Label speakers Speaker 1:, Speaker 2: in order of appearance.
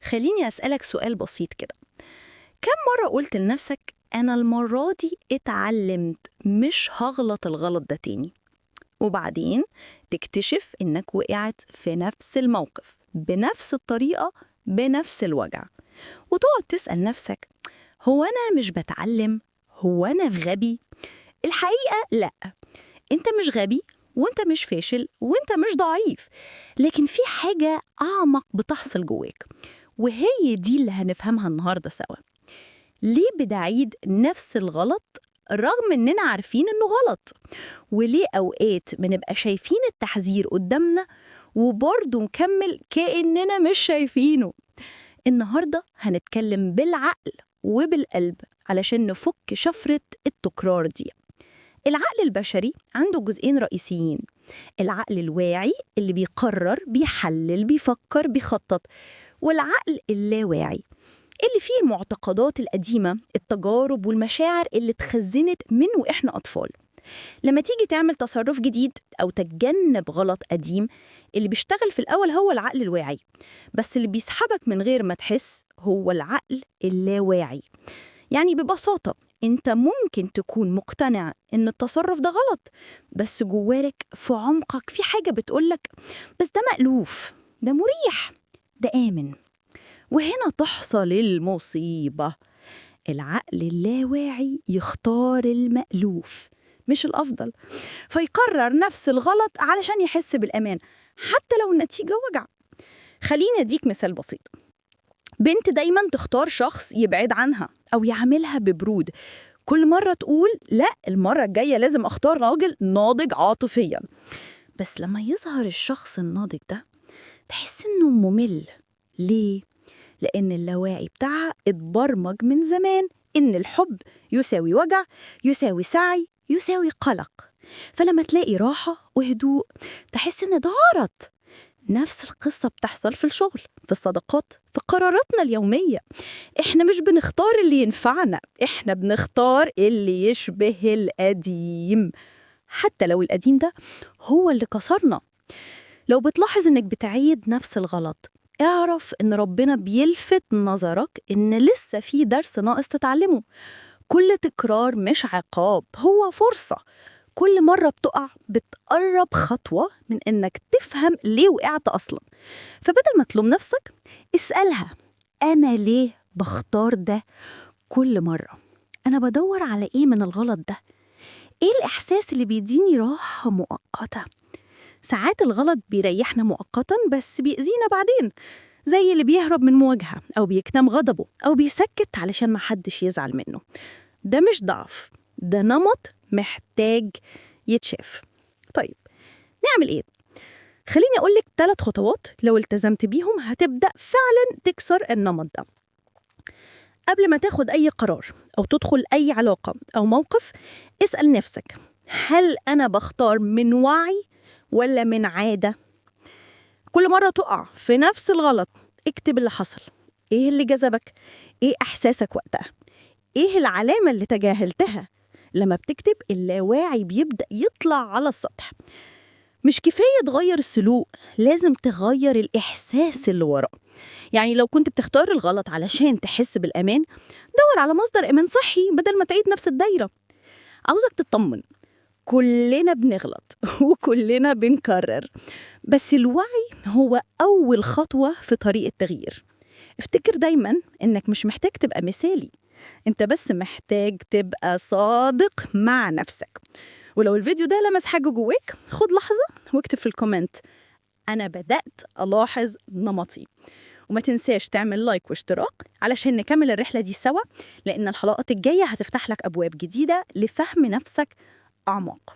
Speaker 1: خليني أسألك سؤال بسيط كده. كم مرة قلت لنفسك أنا المرة دي اتعلمت مش هغلط الغلط ده تاني؟ وبعدين تكتشف إنك وقعت في نفس الموقف بنفس الطريقة بنفس الوجع، وتقعد تسأل نفسك هو أنا مش بتعلم؟ هو أنا غبي؟ الحقيقة لأ، أنت مش غبي وأنت مش فاشل وأنت مش ضعيف، لكن في حاجة أعمق بتحصل جواك، وهي دي اللي هنفهمها النهاردة سوا. ليه بنعيد نفس الغلط رغم إننا عارفين إنه غلط؟ وليه أوقات بنبقى شايفين التحذير قدامنا وبرضه نكمل كأننا مش شايفينه؟ النهاردة هنتكلم بالعقل وبالقلب علشان نفك شفرة التكرار دي. العقل البشري عنده جزئين رئيسيين: العقل الواعي اللي بيقرر بيحلل بيفكر بيخطط، والعقل اللاواعي اللي فيه المعتقدات القديمة، التجارب والمشاعر اللي اتخزنت من وإحنا أطفال. لما تيجي تعمل تصرف جديد أو تتجنب غلط قديم، اللي بيشتغل في الأول هو العقل الواعي، بس اللي بيسحبك من غير ما تحس هو العقل اللاواعي. يعني ببساطة أنت ممكن تكون مقتنع إن التصرف ده غلط، بس جوارك في عمقك في حاجة بتقولك بس ده مألوف، ده مريح، ده آمن. وهنا تحصل المصيبة. العقل اللاواعي يختار المألوف مش الأفضل، فيقرر نفس الغلط علشان يحس بالأمان حتى لو النتيجة وجع. خليني أديك مثال بسيط. بنت دايما تختار شخص يبعد عنها أو يعاملها ببرود، كل مرة تقول لا، المرة الجاية لازم أختار راجل ناضج عاطفيا. بس لما يظهر الشخص الناضج ده تحس إنه ممل. ليه؟ لأن اللاواعي بتاعها اتبرمج من زمان إن الحب يساوي وجع، يساوي سعي، يساوي قلق. فلما تلاقي راحة وهدوء تحس إن ده عرض. نفس القصة بتحصل في الشغل، في الصداقات، في قراراتنا اليومية. إحنا مش بنختار اللي ينفعنا، إحنا بنختار اللي يشبه القديم، حتى لو القديم ده هو اللي كسرنا. لو بتلاحظ إنك بتعيد نفس الغلط، اعرف إن ربنا بيلفت نظرك إن لسه في درس ناقص تتعلمه. كل تكرار مش عقاب، هو فرصة. كل مرة بتقع بتقرب خطوة من إنك تفهم ليه وقعت أصلا. فبدل ما تلوم نفسك، اسألها أنا ليه بختار ده كل مرة؟ أنا بدور على إيه من الغلط ده؟ إيه الإحساس اللي بيديني راحة مؤقتة؟ ساعات الغلط بيريحنا مؤقتاً بس بيأذينا بعدين، زي اللي بيهرب من مواجهة أو بيكتم غضبه أو بيسكت علشان ما حدش يزعل منه. ده مش ضعف، ده نمط محتاج يتشاف. طيب نعمل إيه؟ خليني أقولك 3 خطوات لو التزمت بيهم هتبدأ فعلاً تكسر النمط ده. قبل ما تاخد أي قرار أو تدخل أي علاقة أو موقف، اسأل نفسك هل أنا بختار من وعي ولا من عادة؟ كل مرة تقع في نفس الغلط اكتب اللي حصل. ايه اللي جذبك؟ ايه احساسك وقتها؟ ايه العلامة اللي تجاهلتها؟ لما بتكتب اللاواعي بيبدأ يطلع على السطح. مش كفاية تغير السلوك، لازم تغير الإحساس اللي وراه. يعني لو كنت بتختار الغلط علشان تحس بالأمان، دور على مصدر أمان صحي بدل ما تعيد نفس الدايرة. عاوزك تطمن، كلنا بنغلط وكلنا بنكرر، بس الوعي هو أول خطوة في طريق التغيير. افتكر دايما إنك مش محتاج تبقى مثالي، انت بس محتاج تبقى صادق مع نفسك. ولو الفيديو ده لمس حاجة جواك، خد لحظة واكتب في الكومنت أنا بدأت ألاحظ نمطي. وما تنساش تعمل لايك واشتراك علشان نكمل الرحلة دي سوا، لأن الحلقات الجاية هتفتح لك أبواب جديدة لفهم نفسك أعمق.